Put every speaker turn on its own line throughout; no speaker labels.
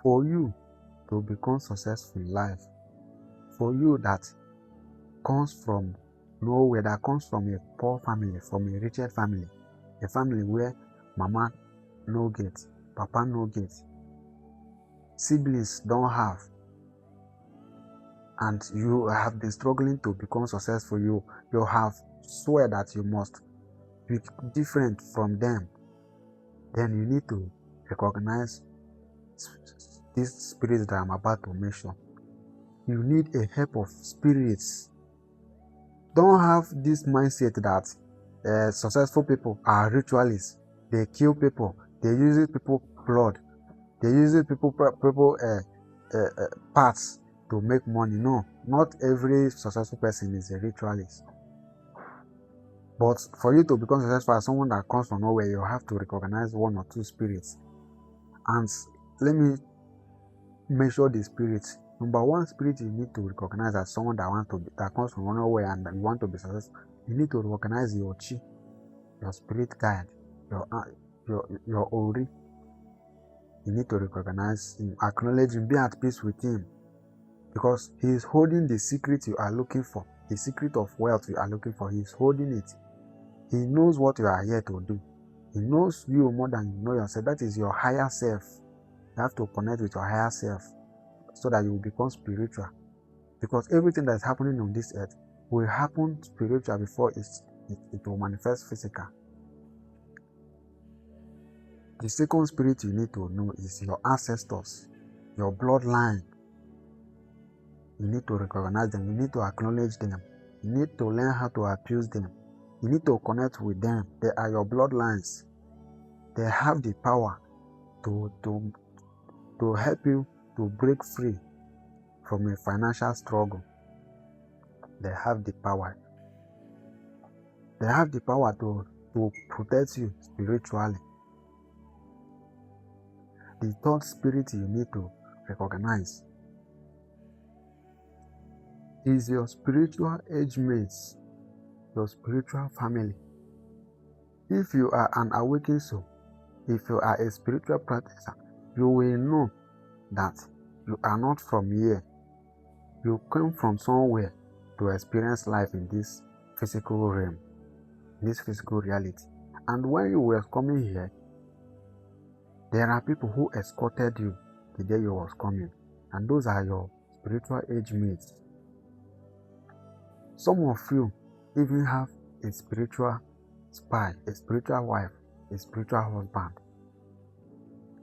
For you to become successful in life, for you that comes from nowhere, that comes from a poor family, from a richer family, a family where mama no get, papa no get, siblings don't have, and you have been struggling to become successful, you have swear that you must be different from them, then you need to recognize these spirits that I'm about to mention. You need a help of spirits. Don't have this mindset that successful people are ritualists. They kill people. They use people blood. They use people parts to make money. No, not every successful person is a ritualist. But for you to become successful as someone that comes from nowhere, you have to recognize one or two spirits. And let me measure the spirits. Number one spirit you need to recognize as someone that comes from nowhere and you want to be successful. You need to recognize your chi, your spirit guide, your ori. You need to recognize him, acknowledge him, be at peace with him, because he is holding the secret you are looking for, the secret of wealth you are looking for. He is holding it. He knows what you are here to do. He knows you more than you know yourself. That is your higher self. You have to connect with your higher self so that you will become spiritual. Because everything that is happening on this earth will happen spiritual before it will manifest physical. The second spirit you need to know is your ancestors, your bloodline. You need to recognize them. You need to acknowledge them. You need to learn how to abuse them. You need to connect with them. They are your bloodlines. They have the power to help you to break free from a financial struggle. They have the power. They have the power to protect you spiritually. The third spirit you need to recognize is your spiritual age mates, your spiritual family. If you are an awakened soul, if you are a spiritual practitioner, you will know that you are not from here. You came from somewhere to experience life in this physical realm, this physical reality. And when you were coming here, there are people who escorted you the day you was coming, and those are your spiritual age mates. Some of you even have a spiritual spy, a spiritual wife, a spiritual husband.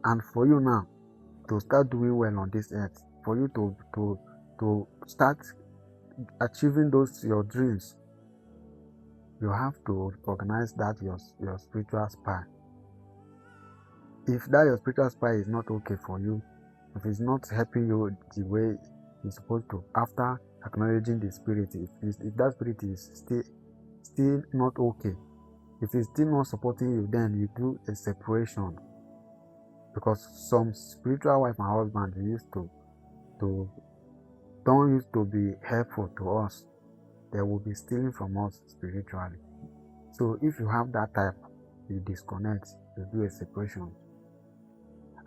And for you now to start doing well on this earth, for you to start achieving those your dreams, you have to recognize that your spiritual spy. If that your spiritual spy is not okay for you, if it's not helping you the way it's supposed to, after acknowledging the spirit, if that spirit is still not okay, if it's still not supporting you, then you do a separation. Because some spiritual wife and husband don't used to be helpful to us. They will be stealing from us spiritually. So if you have that type, you disconnect, you do a separation.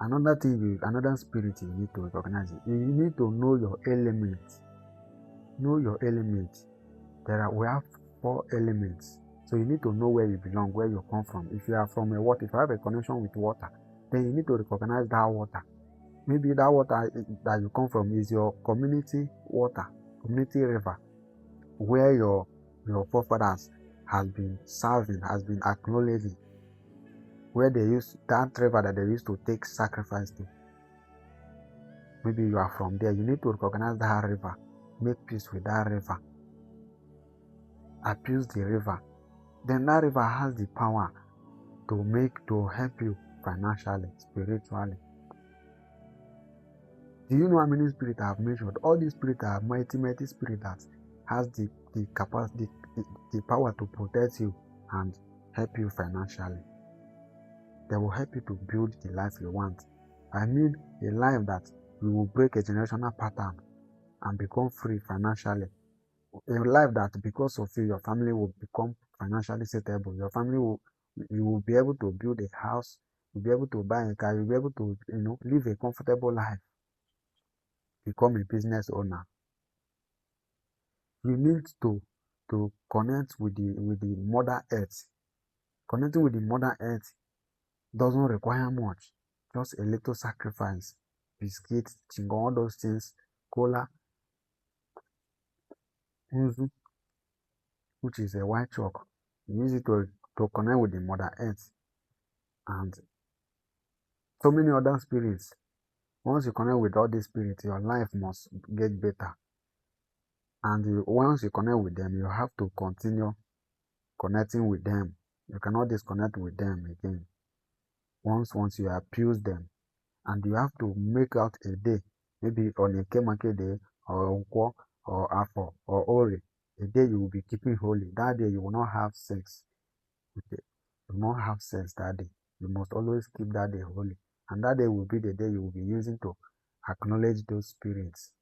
Another spirit you need to recognize. You need to know your elements. Know your elements. We have 4 elements. So you need to know where you belong, where you come from. If you are from a water, if you have a connection with water, then you need to recognize that water. Maybe that water that you come from is your community water, community river, where your forefathers has been serving, has been acknowledging, where they use that river that they used to take sacrifice to. Maybe you are from there. You need to recognize that river, make peace with that river, abuse the river. Then that river has the power to help you financially, spiritually. Do you know how many spirits I have mentioned? All these spirits are mighty spirits that has the capacity, the power to protect you and help you financially. They will help you to build the life you want. I mean, a life that you will break a generational pattern and become free financially. A life that because of you, your family will become financially stable. You will be able to build a house, you'll be able to buy a car, you'll be able to, live a comfortable life, become a business owner. You need to connect with the mother earth. Connecting with the mother earth doesn't require much, just a little sacrifice. Biscuits, chingon, all those things, cola, unzu, which is a white chalk. You use it to connect with the mother earth and so many other spirits. Once you connect with all these spirits, your life must get better. And once you connect with them, you have to continue connecting with them. You cannot disconnect with them again. Once you abuse them, and you have to make out a day, maybe on a Kemake day, or Nkwo, or Afo, or Ori, a day you will be keeping holy. That day you will not have sex. Okay? You will not have sex that day. You must always keep that day holy. And that day will be the day you will be using to acknowledge those spirits.